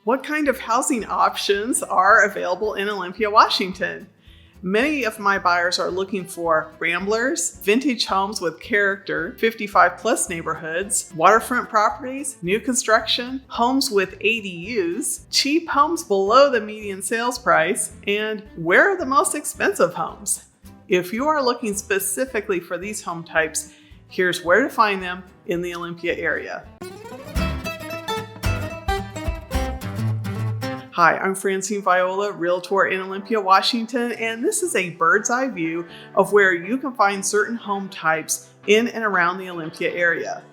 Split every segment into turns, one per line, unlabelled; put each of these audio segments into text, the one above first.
What kind of housing options are available in Olympia, Washington? Many of my buyers are looking for ramblers, vintage homes with character, 55+ neighborhoods, waterfront properties, new construction, homes with ADUs, cheap homes below the median sales price, and where are the most expensive homes? If you are looking specifically for these home types, here's where to find them in the Olympia area. Hi, I'm Francine Viola, Realtor in Olympia, Washington, and this is a bird's eye view of where you can find certain home types in and around the Olympia area.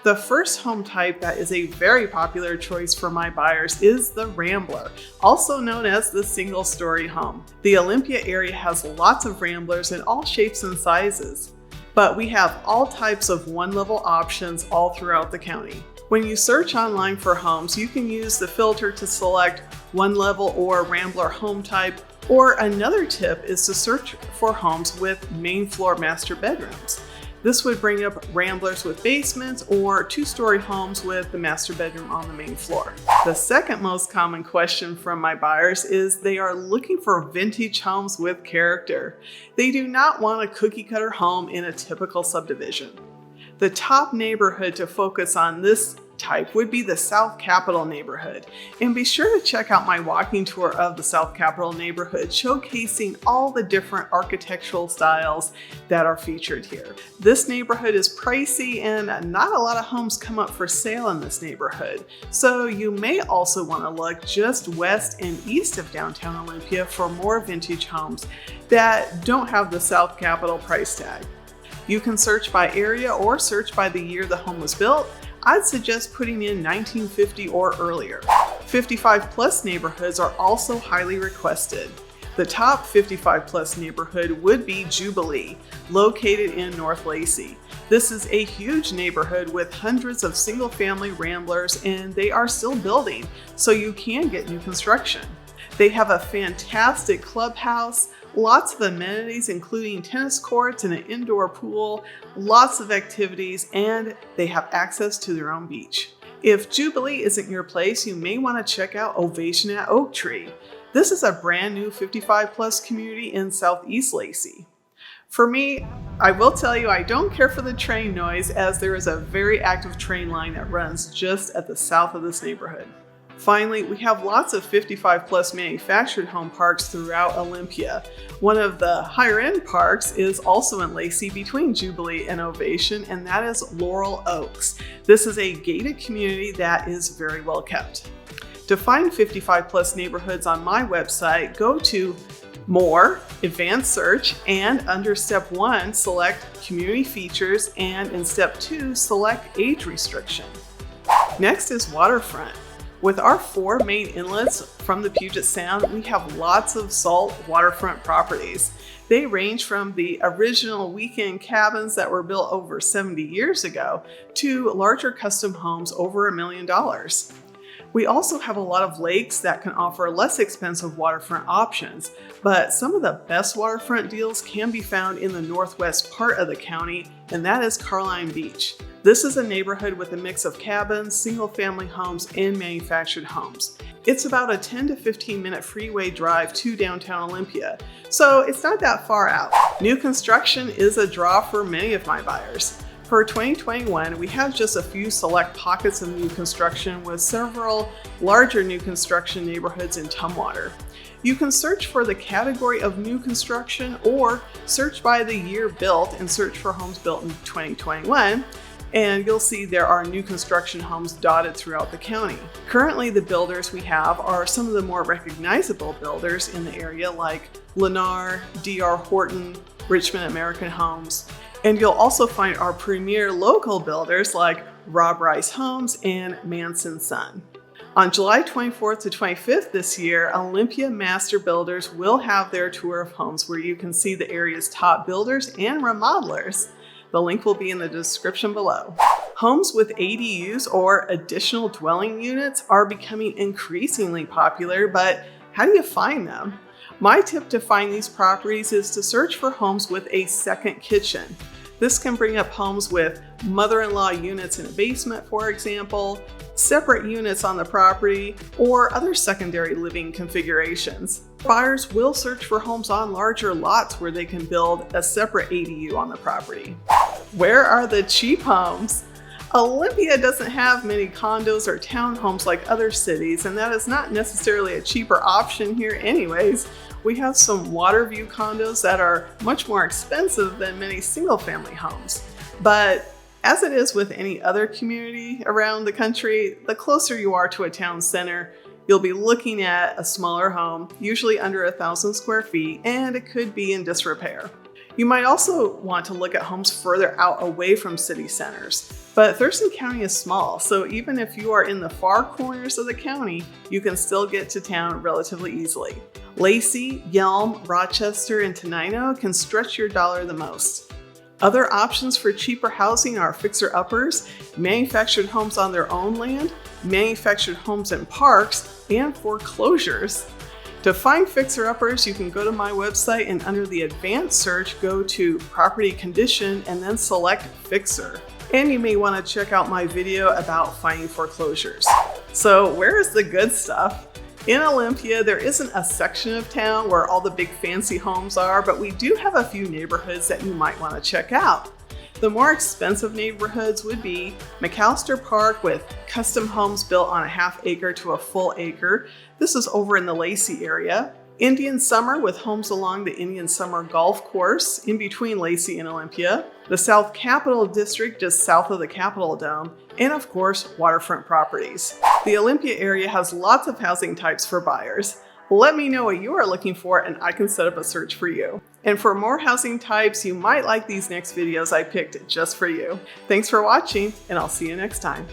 The first home type that is a very popular choice for my buyers is the Rambler, also known as the single-story home. The Olympia area has lots of Ramblers in all shapes and sizes, but we have all types of one-level options all throughout the county. When you search online for homes, you can use the filter to select one level or Rambler home type, or another tip is to search for homes with main floor master bedrooms. This would bring up Ramblers with basements or two-story homes with the master bedroom on the main floor. The second most common question from my buyers is they are looking for vintage homes with character. They do not want a cookie-cutter home in a typical subdivision. The top neighborhood to focus on this type would be the South Capitol neighborhood. And be sure to check out my walking tour of the South Capitol neighborhood, showcasing all the different architectural styles that are featured here. This neighborhood is pricey and not a lot of homes come up for sale in this neighborhood. So you may also want to look just west and east of downtown Olympia for more vintage homes that don't have the South Capitol price tag. You can search by area or search by the year the home was built. I'd suggest putting in 1950 or earlier. 55+ neighborhoods are also highly requested. The top 55+ neighborhood would be Jubilee, located in North Lacey. This is a huge neighborhood with hundreds of single-family Ramblers, and they are still building, so you can get new construction. They have a fantastic clubhouse, lots of amenities including tennis courts and an indoor pool, lots of activities, and they have access to their own beach. If Jubilee isn't your place, you may want to check out Ovation at Oak Tree. This is a brand new 55+ community in Southeast Lacey. For me, I will tell you I don't care for the train noise, as there is a very active train line that runs just at the south of this neighborhood. Finally, we have lots of 55+ manufactured home parks throughout Olympia. One of the higher end parks is also in Lacey between Jubilee and Ovation, and that is Laurel Oaks. This is a gated community that is very well kept. To find 55+ neighborhoods on my website, go to More, Advanced Search, and under Step 1, select Community Features, and in Step 2, select Age Restriction. Next is Waterfront. With our 4 main inlets from the Puget Sound, we have lots of salt waterfront properties. They range from the original weekend cabins that were built over 70 years ago to larger custom homes over $1 million. We also have a lot of lakes that can offer less expensive waterfront options, but some of the best waterfront deals can be found in the northwest part of the county, and that is Caroline Beach. This is a neighborhood with a mix of cabins, single-family homes, and manufactured homes. It's about a 10 to 15 minute freeway drive to downtown Olympia, so it's not that far out. New construction is a draw for many of my buyers. For 2021, we have just a few select pockets of new construction with several larger new construction neighborhoods in Tumwater. You can search for the category of new construction or search by the year built and search for homes built in 2021. And you'll see there are new construction homes dotted throughout the county. Currently, the builders we have are some of the more recognizable builders in the area, like Lennar, D.R. Horton, Richmond American Homes. And you'll also find our premier local builders like Rob Rice Homes and Manson Son. On July 24th to 25th this year, Olympia Master Builders will have their tour of homes where you can see the area's top builders and remodelers. The link will be in the description below. Homes with ADUs or additional dwelling units are becoming increasingly popular, but how do you find them? My tip to find these properties is to search for homes with a second kitchen. This can bring up homes with mother-in-law units in a basement, for example, separate units on the property, or other secondary living configurations. Buyers will search for homes on larger lots where they can build a separate ADU on the property. Where are the cheap homes? Olympia doesn't have many condos or townhomes like other cities, and that is not necessarily a cheaper option here anyways. We have some water view condos that are much more expensive than many single-family homes. But as it is with any other community around the country, the closer you are to a town center, you'll be looking at a smaller home, usually under 1,000 square feet, and it could be in disrepair. You might also want to look at homes further out away from city centers. But Thurston County is small, so even if you are in the far corners of the county, you can still get to town relatively easily. Lacey, Yelm, Rochester, and Tenino can stretch your dollar the most. Other options for cheaper housing are fixer-uppers, manufactured homes on their own land, manufactured homes in parks, and foreclosures. To find fixer-uppers, you can go to my website and under the advanced search, go to property condition and then select fixer. And you may want to check out my video about finding foreclosures. So where is the good stuff? In Olympia, there isn't a section of town where all the big fancy homes are, but we do have a few neighborhoods that you might want to check out. The more expensive neighborhoods would be McAllister Park with custom homes built on a half acre to a full acre. This is over in the Lacey area. Indian Summer with homes along the Indian Summer Golf Course in between Lacey and Olympia. The South Capitol District just south of the Capitol Dome. And of course, waterfront properties. The Olympia area has lots of housing types for buyers. Let me know what you are looking for and I can set up a search for you. And for more housing types, you might like these next videos I picked just for you. Thanks for watching, and I'll see you next time.